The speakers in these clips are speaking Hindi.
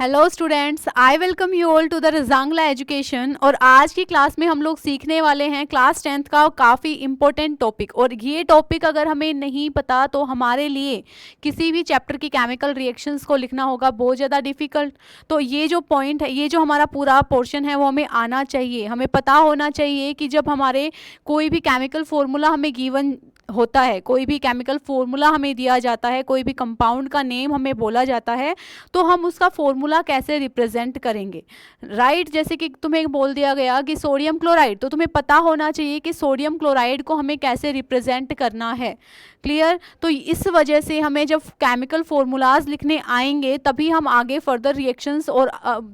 Hello students, I welcome you all to the Rajangla education. और आज की क्लास में हम लोग सीखने वाले हैं क्लास 10th का काफ़ी इम्पोर्टेंट टॉपिक। और ये टॉपिक अगर हमें नहीं पता तो हमारे लिए किसी भी चैप्टर की केमिकल रिएक्शंस को लिखना होगा बहुत ज़्यादा डिफ़िकल्ट। तो ये जो पॉइंट है, ये जो हमारा पूरा पोर्शन है वो हमें आना चाहिए, हमें पता होना चाहिए कि जब हमारे कोई भी केमिकल फॉर्मूला हमें गिवन होता है, कोई भी केमिकल फॉर्मूला हमें दिया जाता है, कोई भी कंपाउंड का नेम हमें बोला जाता है, तो हम उसका फॉर्मूला कैसे रिप्रेजेंट करेंगे। राइट, जैसे कि तुम्हें बोल दिया गया कि सोडियम क्लोराइड, तो तुम्हें पता होना चाहिए कि सोडियम क्लोराइड को हमें कैसे रिप्रेजेंट करना है। क्लियर। तो इस वजह से हमें जब केमिकल फॉर्मूलाज लिखने आएंगे तभी हम आगे फर्दर रिएक्शंस और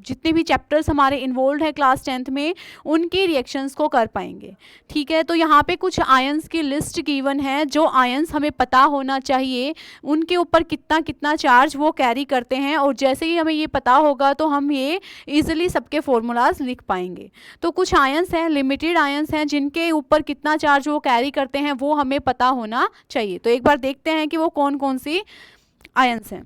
जितने भी चैप्टर्स हमारे इन्वॉल्व है क्लास 10th में उनकी रिएक्शंस को कर पाएंगे। ठीक है, तो यहाँ पे कुछ आयंस की लिस्ट गिवन है, जो आयंस हमें पता होना चाहिए उनके ऊपर कितना कितना चार्ज वो कैरी करते हैं। और जैसे ही हमें ये पता होगा तो हम ये इजीली सबके फॉर्मूलाज लिख पाएंगे। तो कुछ आयंस हैं, लिमिटेड आयंस हैं, जिनके ऊपर कितना चार्ज वो कैरी करते हैं वो हमें पता होना चाहिए। तो एक बार देखते हैं कि वो कौन कौन सी आयंस हैं।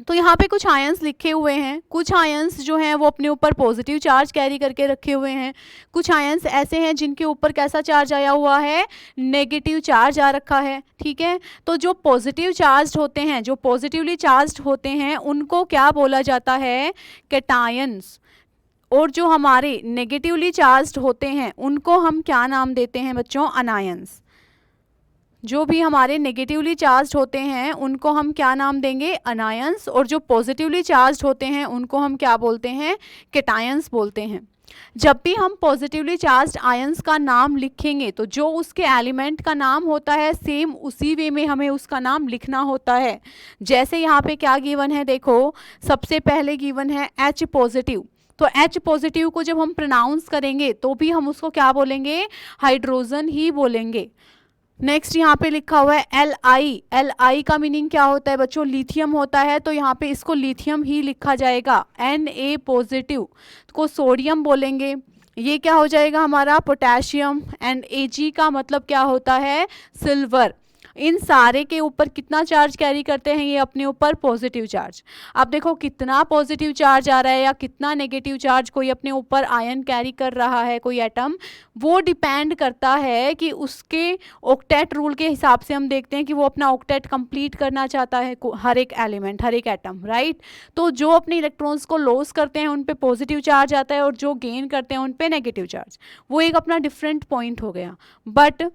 तो यहाँ पे कुछ आयंस लिखे हुए हैं। कुछ आयंस जो हैं वो अपने ऊपर पॉजिटिव चार्ज कैरी करके रखे हुए हैं। कुछ आयंस ऐसे हैं जिनके ऊपर कैसा चार्ज आया हुआ है, नेगेटिव चार्ज आ रखा है। ठीक है, तो जो पॉजिटिव चार्ज होते हैं, जो पॉजिटिवली चार्ज होते हैं, उनको क्या बोला जाता है, कैटायंस। और जो हमारे नेगेटिवली चार्ज होते हैं उनको हम क्या नाम देते हैं बच्चों, अनायंस। जो भी हमारे नेगेटिवली चार्ज होते हैं उनको हम क्या नाम देंगे, अनायंस। और जो पॉजिटिवली चार्ज होते हैं उनको हम क्या बोलते हैं, कैटायंस बोलते हैं। जब भी हम पॉजिटिवली चार्ज आयंस का नाम लिखेंगे तो जो उसके एलिमेंट का नाम होता है सेम उसी वे में हमें उसका नाम लिखना होता है। जैसे यहाँ पे क्या गिवन है, देखो सबसे पहले गिवन है H पॉजिटिव। तो H पॉजिटिव को जब हम प्रोनाउंस करेंगे तो भी हम उसको क्या बोलेंगे, हाइड्रोजन ही बोलेंगे। नेक्स्ट यहाँ पे लिखा हुआ है Li। Li का मीनिंग क्या होता है बच्चों, लिथियम होता है, तो यहाँ पे इसको लिथियम ही लिखा जाएगा। Na पॉजिटिव को सोडियम बोलेंगे, ये क्या हो जाएगा हमारा, पोटेशियम। एंड Ag का मतलब क्या होता है, सिल्वर। इन सारे के ऊपर कितना चार्ज कैरी करते हैं, ये अपने ऊपर पॉजिटिव चार्ज। अब देखो कितना पॉजिटिव चार्ज आ रहा है या कितना नेगेटिव चार्ज कोई अपने ऊपर आयन कैरी कर रहा है, कोई एटम, वो डिपेंड करता है कि उसके ऑक्टेट रूल के हिसाब से हम देखते हैं कि वो अपना ऑक्टेट कंप्लीट करना चाहता है, हर एक एलिमेंट, हर एक एटम। राइट, तो जो अपने इलेक्ट्रॉन्स को लॉस करते हैं उन पे पॉजिटिव चार्ज आता है और जो गेन करते हैं उन पे नेगेटिव चार्ज। वो एक अपना डिफरेंट पॉइंट हो गया। बट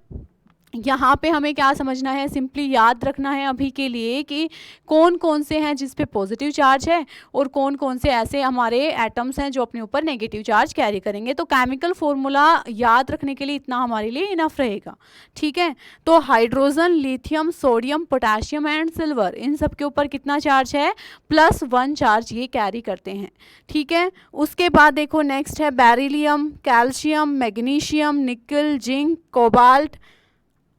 यहाँ पे हमें क्या समझना है, सिंपली याद रखना है अभी के लिए कि कौन कौन से हैं जिस पे पॉजिटिव चार्ज है और कौन कौन से ऐसे हमारे एटम्स हैं जो अपने ऊपर नेगेटिव चार्ज कैरी करेंगे। तो केमिकल फॉर्मूला याद रखने के लिए इतना हमारे लिए इनफ रहेगा। ठीक है, तो hydrogen, lithium, sodium, potassium and silver, इन सब के ऊपर कितना चार्ज है, +1 चार्ज ये कैरी करते हैं। ठीक है, उसके बाद देखो नेक्स्ट है beryllium, calcium, magnesium, nickel, zinc, cobalt,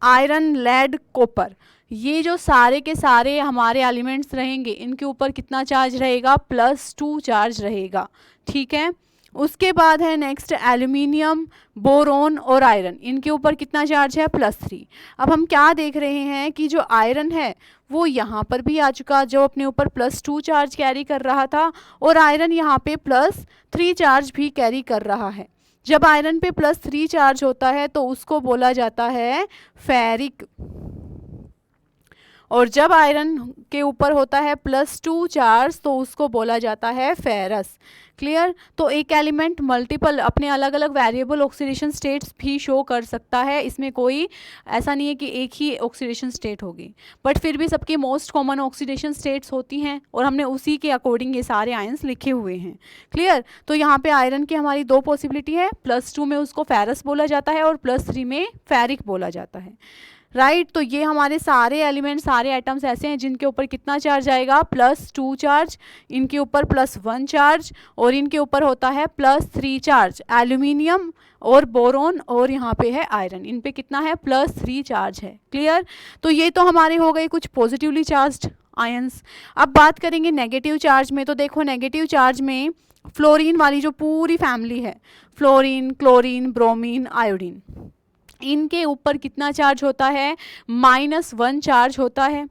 iron, lead, copper, ये जो सारे के सारे हमारे एलिमेंट्स रहेंगे इनके ऊपर कितना चार्ज रहेगा, +2 चार्ज रहेगा। ठीक है, उसके बाद है नेक्स्ट एल्यूमिनियम, बोरोन और आयरन, इनके ऊपर कितना चार्ज है, +3। अब हम क्या देख रहे हैं कि जो आयरन है वो यहाँ पर भी आ चुका, जो अपने ऊपर +2 चार्ज कैरी कर रहा था, और आयरन यहाँ पे +3 चार्ज भी कैरी कर रहा है। जब आयरन पे +3 चार्ज होता है तो उसको बोला जाता है फेरिक, और जब आयरन के ऊपर होता है +2 चार्ज तो उसको बोला जाता है फेरस। क्लियर। तो एक एलिमेंट मल्टीपल अपने अलग अलग वेरिएबल ऑक्सीडेशन स्टेट्स भी शो कर सकता है, इसमें कोई ऐसा नहीं है कि एक ही ऑक्सीडेशन स्टेट होगी, बट फिर भी सबकी मोस्ट कॉमन ऑक्सीडेशन स्टेट्स होती हैं और हमने उसी के अकॉर्डिंग ये सारे आयंस लिखे हुए हैं। क्लियर। तो यहाँ पे आयरन की हमारी 2 पॉसिबिलिटी है, +2 में उसको फेरस बोला जाता है और +3 में फेरिक बोला जाता है। राइट, तो ये हमारे सारे एलिमेंट, सारे एटम्स ऐसे हैं जिनके ऊपर कितना चार्ज आएगा, +2 चार्ज, इनके ऊपर +1 चार्ज और इनके ऊपर होता है +3 चार्ज। एल्यूमिनियम और बोरोन और यहाँ पे है आयरन, इन पे कितना है, +3 चार्ज है। क्लियर। तो ये तो हमारे हो गए कुछ पॉजिटिवली चार्ज्ड आयंस। अब बात करेंगे नेगेटिव चार्ज में। तो देखो नेगेटिव चार्ज में फ्लोरीन वाली जो पूरी फैमिली है, फ्लोरीन, क्लोरीन, ब्रोमीन, आयोडीन, इनके ऊपर कितना चार्ज होता है, -1 चार्ज होता है।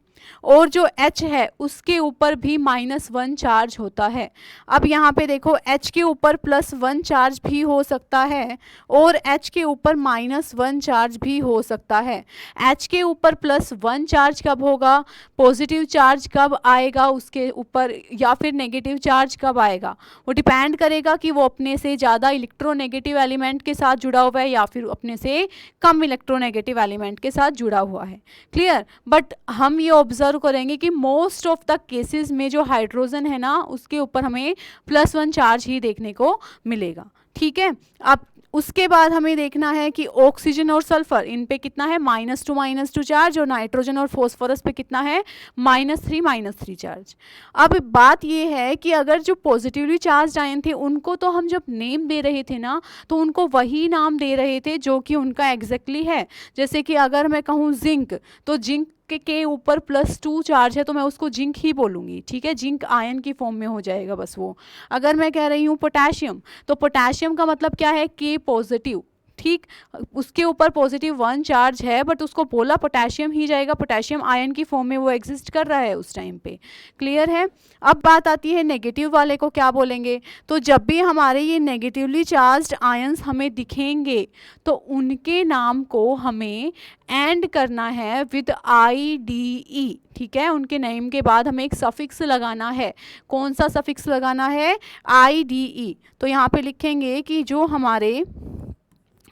और जो H है उसके ऊपर भी -1 चार्ज होता है। अब यहाँ पे देखो H के ऊपर +1 चार्ज भी हो सकता है और H के ऊपर -1 चार्ज भी हो सकता है। H के ऊपर +1 चार्ज कब होगा, पॉजिटिव चार्ज कब आएगा उसके ऊपर, या फिर नेगेटिव चार्ज कब आएगा, वो डिपेंड करेगा कि वो अपने से ज़्यादा इलेक्ट्रोनेगेटिव एलिमेंट के साथ जुड़ा हुआ है या फिर अपने से कम इलेक्ट्रोनेगेटिव एलिमेंट के साथ जुड़ा हुआ है। क्लियर। बट हम ये ऑब्जर्व करेंगे कि मोस्ट ऑफ द केसेस में जो हाइड्रोजन है ना उसके ऊपर हमें +1 चार्ज ही देखने को मिलेगा। ठीक है। अब उसके बाद हमें देखना है कि ऑक्सीजन और सल्फर इन पे कितना है, -2 चार्ज, और नाइट्रोजन और फॉस्फोरस पे कितना है, -3 चार्ज। अब बात ये है कि अगर जो पॉजिटिवली चार्ज आयन थे उनको तो हम जब नेम दे रहे थे ना तो उनको वही नाम दे रहे थे जो कि उनका एग्जैक्टली है। जैसे कि अगर मैं कहूँ जिंक, तो जिंक के ऊपर +2 चार्ज है तो मैं उसको जिंक ही बोलूँगी। ठीक है, जिंक आयन की फॉर्म में हो जाएगा बस वो। अगर मैं कह रही हूँ पोटेशियम, तो पोटेशियम का मतलब क्या है, K पॉजिटिव। ठीक, उसके ऊपर +1 चार्ज है बट उसको बोला पोटेशियम ही जाएगा, पोटेशियम आयन की फॉर्म में वो एग्जिस्ट कर रहा है उस टाइम पे। क्लियर है। अब बात आती है नेगेटिव वाले को क्या बोलेंगे। तो जब भी हमारे ये नेगेटिवली चार्ज्ड आयंस हमें दिखेंगे तो उनके नाम को हमें एंड करना है विद IDE। ठीक है, उनके नेम के बाद हमें एक सफिक्स लगाना है। कौन सा सफिक्स लगाना है, IDE। तो यहाँ पे लिखेंगे कि जो हमारे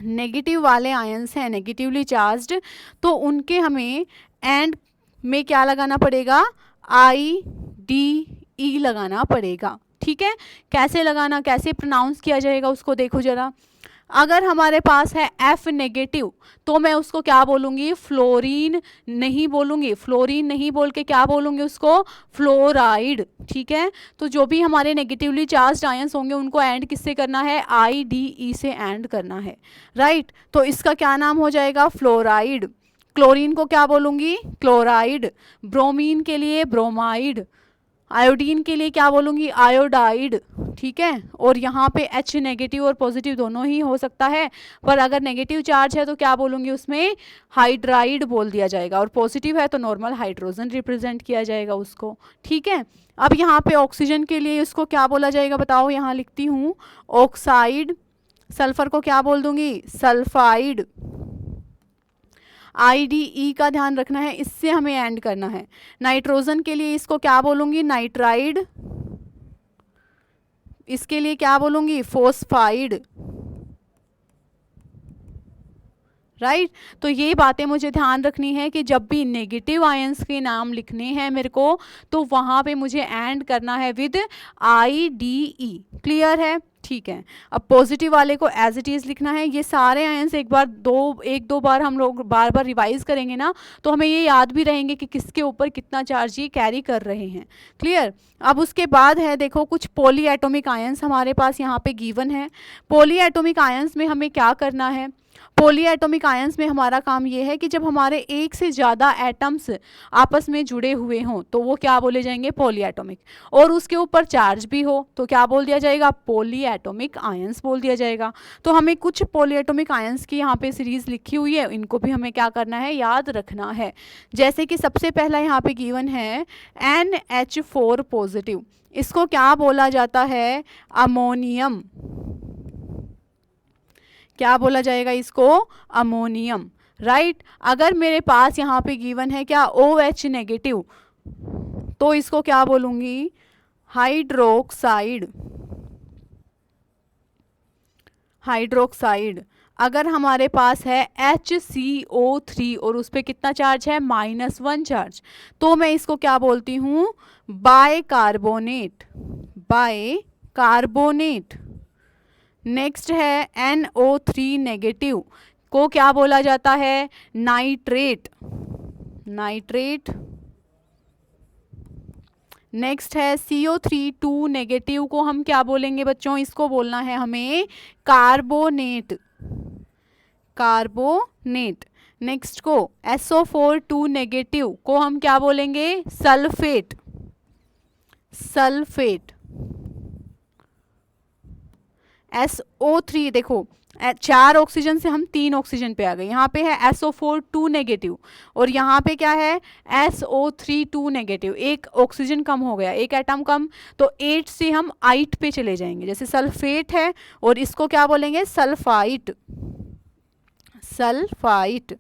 नेगेटिव वाले आयंस हैं, नेगेटिवली चार्ज्ड, तो उनके हमें एंड में क्या लगाना पड़ेगा, IDE लगाना पड़ेगा। ठीक है, कैसे लगाना, कैसे प्रोनाउंस किया जाएगा उसको देखो जरा। अगर हमारे पास है F नेगेटिव तो मैं उसको क्या बोलूँगी, फ्लोरीन नहीं बोलूँगी, फ्लोरीन नहीं बोल के क्या बोलूँगी उसको, फ्लोराइड। ठीक है, तो जो भी हमारे नेगेटिवली चार्ज्ड आयंस होंगे उनको एंड किससे करना है, IDE से एंड करना है। राइट, तो इसका क्या नाम हो जाएगा, फ्लोराइड। क्लोरीन को क्या बोलूँगी, क्लोराइड। ब्रोमीन के लिए ब्रोमाइड। आयोडीन के लिए क्या बोलूँगी, आयोडाइड। ठीक है, और यहाँ पे H नेगेटिव और पॉजिटिव दोनों ही हो सकता है, पर अगर नेगेटिव चार्ज है तो क्या बोलूँगी, उसमें हाइड्राइड बोल दिया जाएगा, और पॉजिटिव है तो नॉर्मल हाइड्रोजन रिप्रेजेंट किया जाएगा उसको। ठीक है, अब यहाँ पे ऑक्सीजन के लिए उसको क्या बोला जाएगा बताओ, यहाँ लिखती हूँ ऑक्साइड। सल्फर को क्या बोल दूँगी, सल्फाइड। IDE का ध्यान रखना है, इससे हमें एंड करना है। नाइट्रोजन के लिए इसको क्या बोलूँगी, नाइट्राइड। इसके लिए क्या बोलूँगी, फोस्फाइड। राइट, तो ये बातें मुझे ध्यान रखनी है कि जब भी नेगेटिव आयंस के नाम लिखने हैं मेरे को तो वहाँ पे मुझे एंड करना है विद IDE। क्लियर है। ठीक है, अब पॉजिटिव वाले को एज इट इज़ लिखना है। ये सारे आयंस एक दो बार हम लोग बार बार रिवाइज करेंगे ना तो हमें ये याद भी रहेंगे कि किसके ऊपर कितना चार्ज ये कैरी कर रहे हैं। क्लियर। अब उसके बाद है देखो कुछ पॉली एटॉमिक आयंस हमारे पास यहाँ पे गिवन है। पॉली एटॉमिक आयंस में हमें क्या करना है, पॉली एटॉमिक आयंस में हमारा काम ये है कि जब हमारे एक से ज़्यादा एटम्स आपस में जुड़े हुए हों तो वो क्या बोले जाएंगे, पॉली एटॉमिक, और उसके ऊपर चार्ज भी हो तो क्या बोल दिया जाएगा, पॉली एटॉमिक आयंस बोल दिया जाएगा। तो हमें कुछ पॉली एटॉमिक आयंस की यहाँ पे सीरीज लिखी हुई है, इनको भी हमें क्या करना है, याद रखना है। जैसे कि सबसे पहला यहाँ पे गिवन है NH4 पॉजिटिव, इसको क्या बोला जाता है, अमोनियम। क्या बोला जाएगा इसको, अमोनियम। राइट, अगर मेरे पास यहाँ पे गिवन है क्या, OH नेगेटिव, तो इसको क्या बोलूँगी, हाइड्रोक्साइड। हाइड्रोक्साइड। अगर हमारे पास है HCO3 और उस पर कितना चार्ज है, -1 चार्ज, तो मैं इसको क्या बोलती हूँ, बाइकार्बोनेट। बाइकार्बोनेट। नेक्स्ट है NO3 नेगेटिव को क्या बोला जाता है, नाइट्रेट। नाइट्रेट। नेक्स्ट है CO3 नेगेटिव को हम क्या बोलेंगे बच्चों, इसको बोलना है हमें कार्बोनेट। कार्बोनेट। नेक्स्ट को SO4 नेगेटिव को हम क्या बोलेंगे, सल्फेट। सल्फेट। SO3 देखो 4 ऑक्सीजन से हम 3 ऑक्सीजन पे आ गए। यहाँ पे है SO4 2 नेगेटिव और यहाँ पे क्या है SO3 2 नेगेटिव, एक ऑक्सीजन कम हो गया, एक एटम कम, तो 8 से हम 8 पे चले जाएंगे। जैसे सल्फेट है और इसको क्या बोलेंगे सल्फाइट, सल्फाइट,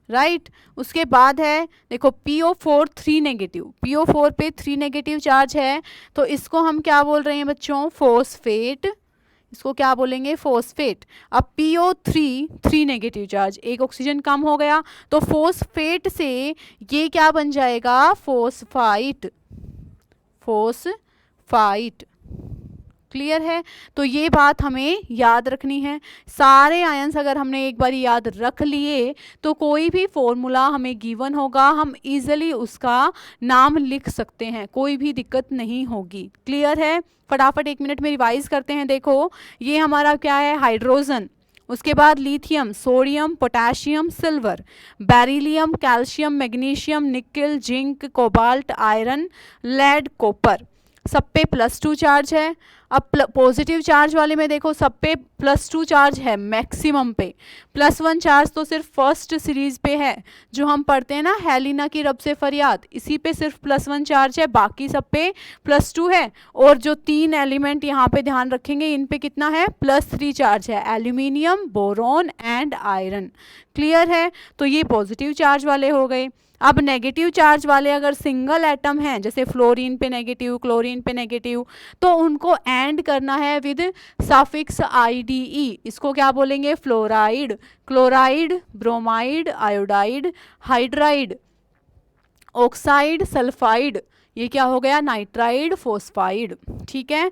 राइट। उसके बाद है देखो PO4 3 नेगेटिव, PO4 पे 3 नेगेटिव चार्ज है, तो इसको हम क्या बोल रहे हैं बच्चों फॉस्फेट, इसको क्या बोलेंगे फॉस्फेट। अब PO3 3 नेगेटिव चार्ज, एक ऑक्सीजन कम हो गया, तो फॉस्फेट से ये क्या बन जाएगा फॉस्फाइट, फॉस्फाइट। क्लियर है, तो ये बात हमें याद रखनी है। सारे आयंस अगर हमने एक बार याद रख लिए तो कोई भी फॉर्मूला हमें गिवन होगा, हम इजीली उसका नाम लिख सकते हैं, कोई भी दिक्कत नहीं होगी। क्लियर है, फटाफट 1 मिनट में रिवाइज करते हैं। देखो ये हमारा क्या है हाइड्रोजन, उसके बाद lithium, sodium, potassium, silver, beryllium, calcium, magnesium, nickel, zinc, cobalt, iron, lead, copper, सब पे +2 चार्ज है। अब पॉजिटिव चार्ज वाले में देखो सब पे +2 चार्ज है मैक्सिमम पे, +1 चार्ज तो सिर्फ फर्स्ट सीरीज पे है जो हम पढ़ते हैं ना हेलिना की रब से फरियाद, इसी पे सिर्फ +1 चार्ज है, बाकी सब पे +2 है। और जो 3 एलिमेंट यहाँ पे ध्यान रखेंगे इन पे कितना है +3 चार्ज है, aluminium, boron and iron. Clear है, तो ये पॉजिटिव चार्ज वाले हो गए। अब नेगेटिव चार्ज वाले अगर सिंगल एटम हैं जैसे फ्लोरीन पे नेगेटिव, क्लोरीन पे नेगेटिव, तो उनको एंड करना है विद सफिक्स IDE, इसको क्या बोलेंगे fluoride, chloride, bromide, iodide, hydride, oxide, sulphide, ये क्या हो गया नाइट्राइड, फॉस्फाइड। ठीक है,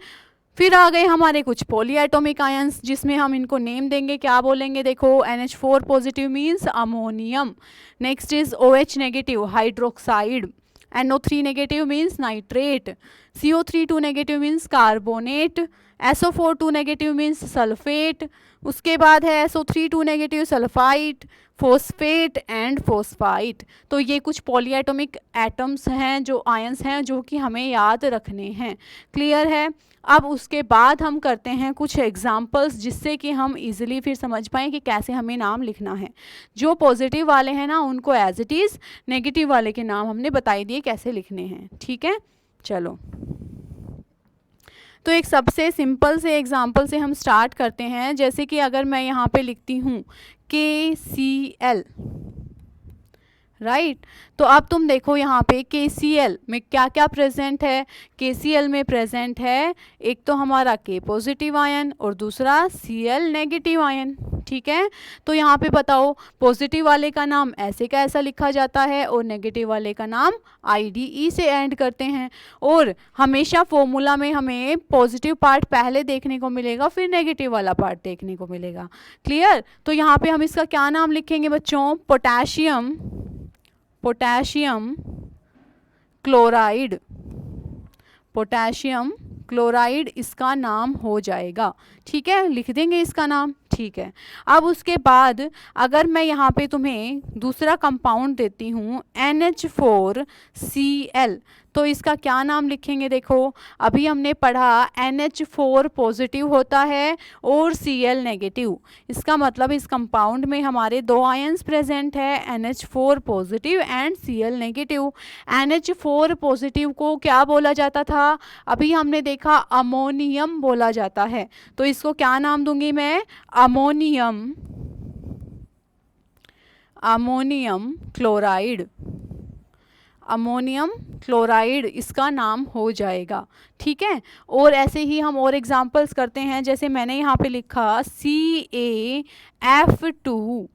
फिर आ गए हमारे कुछ पॉलीएटॉमिक आयंस जिसमें हम इनको नेम देंगे, क्या बोलेंगे देखो NH4 positive means ammonium, next is OH negative hydroxide, NO3 negative means nitrate, CO3 2 negative means carbonate, SO4 2 negative means sulphate, उसके बाद है SO3 2 negative sulphite, phosphate and phosphite. तो ये कुछ पॉलीएटॉमिक एटम्स हैं जो आयंस हैं जो कि हमें याद रखने हैं। क्लियर है, अब उसके बाद हम करते हैं कुछ एग्जाम्पल्स जिससे कि हम इजीली फिर समझ पाएँ कि कैसे हमें नाम लिखना है। जो पॉजिटिव वाले हैं ना उनको एज इट इज़, नेगेटिव वाले के नाम हमने बताई दिए कैसे लिखने हैं। ठीक है, चलो तो एक सबसे सिंपल से एग्जाम्पल से हम स्टार्ट करते हैं। जैसे कि अगर मैं यहाँ पे लिखती हूँ KCl, राइट, तो अब तुम देखो यहाँ पे KCl में क्या क्या प्रेजेंट है। KCl में प्रेजेंट है एक तो हमारा K पॉजिटिव आयन और दूसरा Cl नेगेटिव आयन। ठीक है, तो यहाँ पे बताओ पॉजिटिव वाले का नाम ऐसे का ऐसा लिखा जाता है और नेगेटिव वाले का नाम IDE से एंड करते हैं। और हमेशा फॉर्मूला में हमें पॉजिटिव पार्ट पहले देखने को मिलेगा फिर नेगेटिव वाला पार्ट देखने को मिलेगा। क्लियर, तो यहाँ पे हम इसका क्या नाम लिखेंगे बच्चों potassium, potassium chloride, potassium chloride इसका नाम हो जाएगा। ठीक है, लिख देंगे इसका नाम। ठीक है, अब उसके बाद अगर मैं यहाँ पे तुम्हें दूसरा कंपाउंड देती हूँ NH4Cl, तो इसका क्या नाम लिखेंगे देखो, अभी हमने पढ़ा NH4 पॉजिटिव होता है और Cl नेगेटिव, इसका मतलब इस कंपाउंड में हमारे 2 आयंस प्रेजेंट है NH4 positive and Cl negative. NH4 positive को क्या बोला जाता था, अभी हमने देखा अमोनियम बोला जाता है, तो इसको क्या नाम दूंगी मैं ammonium, ammonium chloride, ammonium chloride इसका नाम हो जाएगा। ठीक है, और ऐसे ही हम और एग्जांपल्स करते हैं। जैसे मैंने यहाँ पे लिखा CaF2,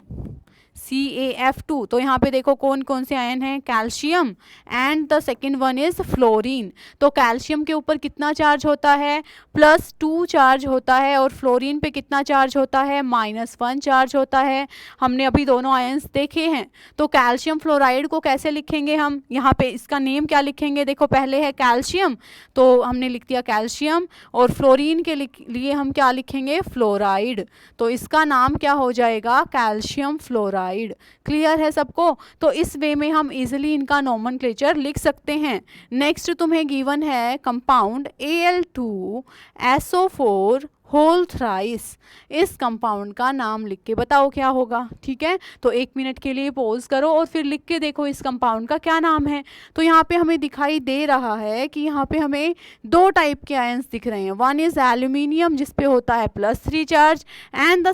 CaF2, तो यहाँ पे देखो कौन कौन से आयन हैं calcium and the second one is fluorine. तो कैल्शियम के ऊपर कितना चार्ज होता है +2 चार्ज होता है और फ्लोरीन पे कितना चार्ज होता है -1 चार्ज होता है। हमने अभी दोनों आयंस देखे हैं। तो कैल्शियम फ्लोराइड को कैसे लिखेंगे हम, यहाँ पे इसका नेम क्या लिखेंगे देखो, पहले है कैल्शियम तो हमने लिख दिया कैल्शियम, और फ्लोरीन के लिए हम क्या लिखेंगे फ्लोराइड, तो इसका नाम क्या हो जाएगा कैल्शियम फ्लोराइड। क्लियर है सबको, तो इस वे में हम इजीली इनका नोमेनक्लेचर लिख सकते हैं। नेक्स्ट तुम्हें गिवन है कंपाउंड Al2SO4 होल थ्राइस इस कंपाउंड का नाम लिख के बताओ क्या होगा। ठीक है, तो 1 मिनट के लिए पॉज करो और फिर लिख के देखो इस कंपाउंड का क्या नाम है। तो यहाँ पे हमें दिखाई दे रहा है कि यहाँ पे हमें 2 टाइप के आयंस दिख रहे हैं। वन इज एल्यूमिनियम जिसपे होता है +3 charge and the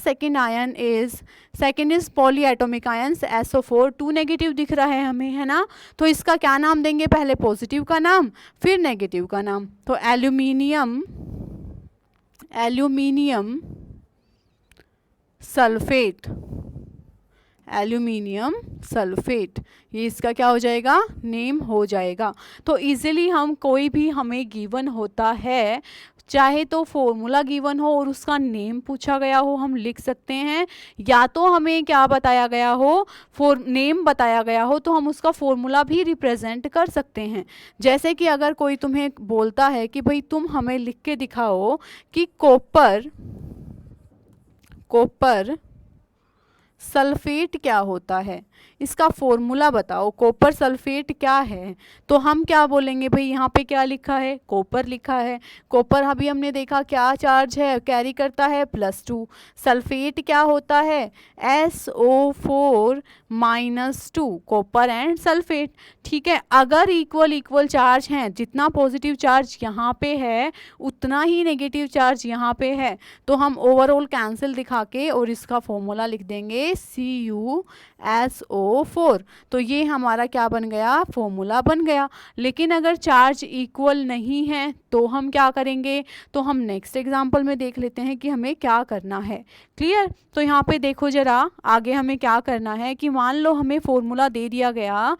second is poly atomic ions SO4 2 negative दिख रहा है हमें, है ना। तो इसका क्या नाम देंगे, पहले पॉजिटिव का नाम फिर नेगेटिव का नाम। तो एल्यूमिनियम सल्फेट, एल्यूमिनियम सल्फेट, ये इसका क्या हो जाएगा, नेम हो जाएगा। तो इजीली हम कोई भी हमें गिवन होता है, चाहे तो फॉर्मूला गिवन हो और उसका नेम पूछा गया हो, हम लिख सकते हैं, या तो हमें क्या बताया गया हो, नेम बताया गया हो तो हम उसका फॉर्मूला भी रिप्रेजेंट कर सकते हैं। जैसे कि अगर कोई तुम्हें बोलता है कि भाई तुम हमें लिख के दिखाओ कि कॉपर सल्फेट क्या होता है, इसका फॉर्मूला बताओ, कॉपर सल्फेट क्या है, तो हम क्या बोलेंगे, भाई यहाँ पे क्या लिखा है, कॉपर लिखा है। कॉपर अभी हमने देखा क्या चार्ज है, कैरी करता है +2। सल्फेट क्या होता है, SO4 -2, कॉपर एंड सल्फेट। ठीक है, अगर इक्वल चार्ज हैं, जितना पॉजिटिव चार्ज यहाँ पे है उतना ही नेगेटिव चार्ज यहाँ पे है, तो हम ओवरऑल कैंसिल दिखा के और इसका फॉर्मूला लिख देंगे CuSO4। तो ये हमारा क्या बन गया, फॉर्मूला बन गया। लेकिन अगर चार्ज इक्वल नहीं है तो हम क्या करेंगे, तो हम नेक्स्ट एग्जांपल में देख लेते हैं कि हमें क्या करना है। क्लियर। तो यहाँ पे देखो जरा आगे हमें क्या करना है कि मान लो हमें फॉर्मूला दे दिया गया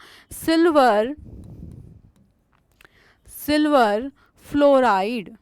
सिल्वर फ्लोराइड।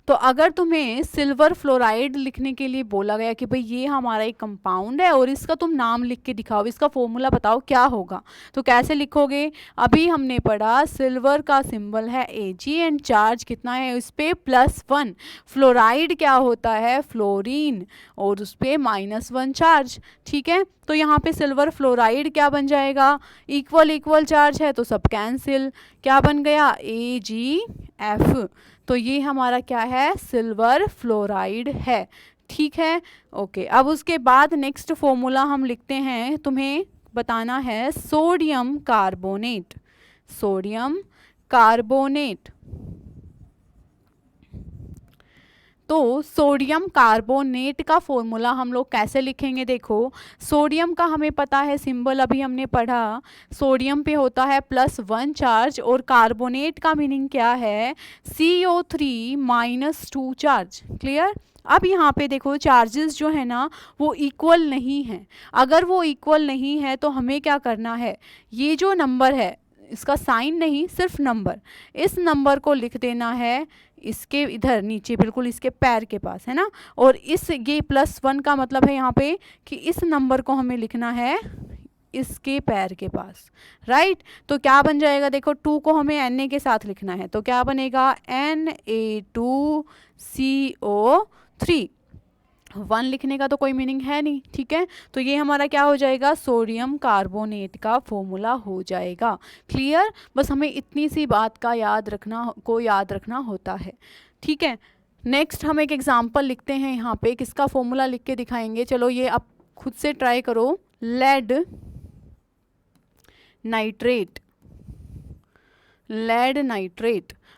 तो अगर तुम्हें सिल्वर फ्लोराइड लिखने के लिए बोला गया कि भाई ये हमारा एक कंपाउंड है और इसका तुम नाम लिख के दिखाओ, इसका फॉर्मूला बताओ क्या होगा, तो कैसे लिखोगे। अभी हमने पढ़ा सिल्वर का सिंबल है Ag एंड चार्ज कितना है इस पे +1। फ्लोराइड क्या होता है, फ्लोरीन, और उस पर -1 चार्ज। ठीक है, तो यहाँ पे सिल्वर फ्लोराइड क्या बन जाएगा, इक्वल चार्ज है तो सब कैंसिल, क्या बन गया AgF। तो ये हमारा क्या है, सिल्वर फ्लोराइड है। ठीक है, ओके। अब उसके बाद नेक्स्ट फॉर्मूला हम लिखते हैं, तुम्हें बताना है सोडियम कार्बोनेट। तो सोडियम कार्बोनेट का फॉर्मूला हम लोग कैसे लिखेंगे, देखो सोडियम का हमें पता है सिंबल, अभी हमने पढ़ा सोडियम पे होता है +1 चार्ज और कार्बोनेट का मीनिंग क्या है, CO3 -2 चार्ज। क्लियर। अब यहाँ पे देखो चार्जेस जो है ना वो इक्वल नहीं हैं। अगर वो इक्वल नहीं है तो हमें क्या करना है, ये जो नंबर है इसका साइन नहीं सिर्फ नंबर, इस नंबर को लिख देना है इसके इधर नीचे बिल्कुल इसके पैर के पास, है ना। और इस ये +1 का मतलब है यहाँ पे कि इस नंबर को हमें लिखना है इसके पैर के पास, राइट। तो क्या बन जाएगा, देखो 2 को हमें Na के साथ लिखना है तो क्या बनेगा Na2CO3। 1 लिखने का तो कोई मीनिंग है नहीं। ठीक है, तो ये हमारा क्या हो जाएगा, सोडियम कार्बोनेट का फॉर्मूला हो जाएगा। क्लियर। बस हमें इतनी सी बात का याद रखना होता है। ठीक है, नेक्स्ट हम एक एग्जांपल लिखते हैं, यहाँ पे किसका फॉर्मूला लिख के दिखाएंगे। चलो ये आप खुद से ट्राई करो। लेड नाइट्रेट,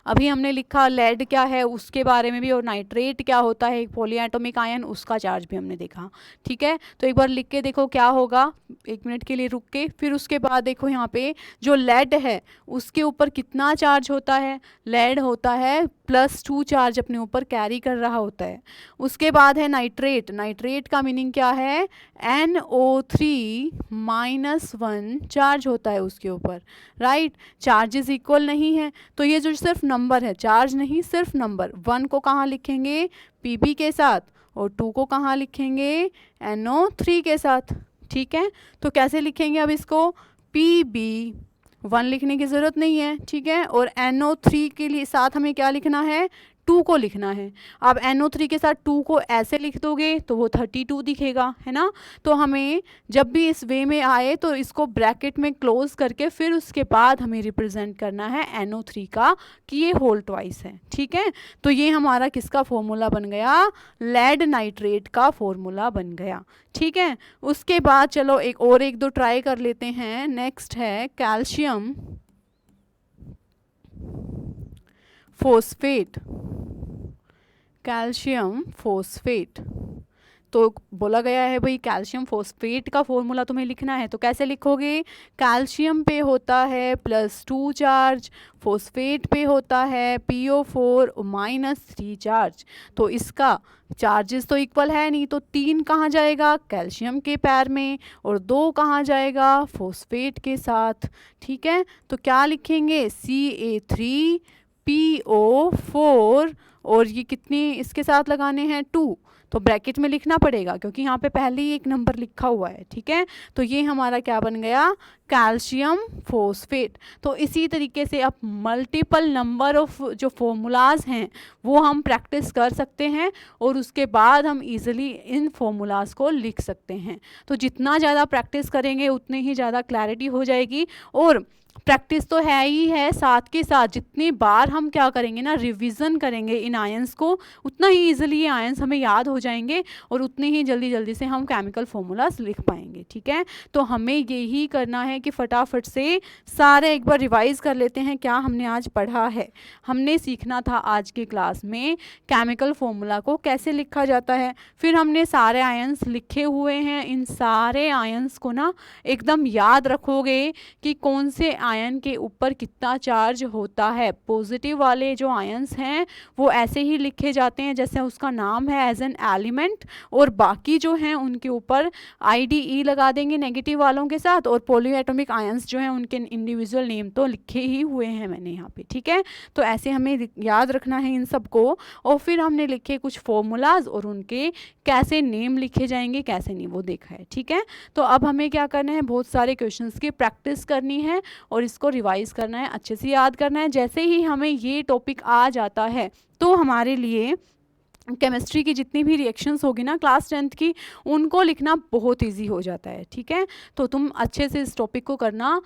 अभी हमने लिखा लेड क्या है उसके बारे में भी, और नाइट्रेट क्या होता है एक पॉलीएटॉमिक आयन, उसका चार्ज भी हमने देखा। ठीक है, तो एक बार लिख के देखो क्या होगा, 1 मिनट के लिए रुक के। फिर उसके बाद देखो यहाँ पे जो लेड है उसके ऊपर कितना चार्ज होता है, लेड होता है +2 चार्ज अपने ऊपर कैरी कर रहा होता है। उसके बाद है नाइट्रेट का मीनिंग क्या है, NO3 -1 चार्ज होता है उसके ऊपर, राइट। चार्जेस इक्वल नहीं है तो ये जो सिर्फ नंबर है, चार्ज नहीं सिर्फ नंबर, 1 को कहाँ लिखेंगे Pb के साथ और 2 को कहाँ लिखेंगे NO3 के साथ। ठीक है, तो कैसे लिखेंगे अब इसको, Pb 1 लिखने की ज़रूरत नहीं है। ठीक है, और NO3 के लिए साथ हमें क्या लिखना है 2 को लिखना है। अब NO3 के साथ 2 को ऐसे लिख दोगे तो वो 32 दिखेगा, है ना। तो हमें जब भी इस वे में आए तो इसको ब्रैकेट में क्लोज करके फिर उसके बाद हमें रिप्रेजेंट करना है NO3 का कि ये होल ट्वाइस है, ठीक है। तो ये हमारा किसका फॉर्मूला बन गया, लेड नाइट्रेट का फॉर्मूला बन गया, ठीक है। उसके बाद चलो एक दो ट्राई कर लेते हैं। नेक्स्ट है कैल्शियम फोस्फेट, कैल्शियम फोस्फेट। तो बोला गया है भाई कैल्शियम फोस्फेट का फॉर्मूला तुम्हें लिखना है, तो कैसे लिखोगे, कैल्शियम पे होता है +2 चार्ज, फोस्फेट पे होता है PO4 -3 चार्ज। तो इसका चार्जेस तो इक्वल है नहीं, तो 3 कहाँ जाएगा, कैल्शियम के पैर में, और 2 कहाँ जाएगा, फोस्फेट के साथ, ठीक है। तो क्या लिखेंगे, CA3PO4, और ये कितनी इसके साथ लगाने हैं 2, तो ब्रैकेट में लिखना पड़ेगा क्योंकि यहाँ पे पहले ही एक नंबर लिखा हुआ है, ठीक है। तो ये हमारा क्या बन गया, कैल्शियम फोस्फेट। तो इसी तरीके से अब मल्टीपल नंबर ऑफ जो फॉर्मूलाज हैं वो हम प्रैक्टिस कर सकते हैं और उसके बाद हम इजीली इन फॉर्मूलाज को लिख सकते हैं। तो जितना ज़्यादा प्रैक्टिस करेंगे उतनी ही ज़्यादा क्लैरिटी हो जाएगी, और प्रैक्टिस तो है ही है, साथ के साथ जितनी बार हम क्या करेंगे ना, रिवीजन करेंगे इन आयंस को, उतना ही इजीली ये आयंस हमें याद हो जाएंगे और उतनी ही जल्दी जल्दी से हम केमिकल फॉर्मूलाज लिख पाएंगे, ठीक है। तो हमें यही करना है कि फटाफट से सारे एक बार रिवाइज कर लेते हैं क्या हमने आज पढ़ा है। हमने सीखना था आज की क्लास में केमिकल फॉर्मूला को कैसे लिखा जाता है, फिर हमने सारे आयंस लिखे हुए हैं। इन सारे आयंस को ना एकदम याद रखोगे कि कौन से आयन के ऊपर कितना चार्ज होता है। पॉजिटिव वाले जो आयंस हैं वो ऐसे ही लिखे जाते हैं जैसे उसका नाम है, एज एन एलिमेंट, और बाकी जो हैं उनके ऊपर IDE लगा देंगे नेगेटिव वालों के साथ, और पॉलीएटॉमिक आयंस जो हैं उनके इंडिविजुअल नेम तो लिखे ही हुए हैं मैंने यहाँ पे, ठीक है। तो ऐसे हमें याद रखना है इन सबको, और फिर हमने लिखे कुछ फॉर्मूलाज और उनके कैसे नेम लिखे जाएंगे कैसे नहीं वो देखा है, ठीक है। तो अब हमें क्या करना है, बहुत सारे क्वेश्चंस की प्रैक्टिस करनी है और इसको रिवाइज करना है, अच्छे से याद करना है। जैसे ही हमें ये टॉपिक आ जाता है तो हमारे लिए केमिस्ट्री की जितनी भी रिएक्शंस होगी ना क्लास 10th की, उनको लिखना बहुत इजी हो जाता है, ठीक है। तो तुम अच्छे से इस टॉपिक को करना,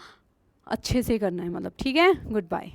अच्छे से करना है मतलब, ठीक है। Good bye.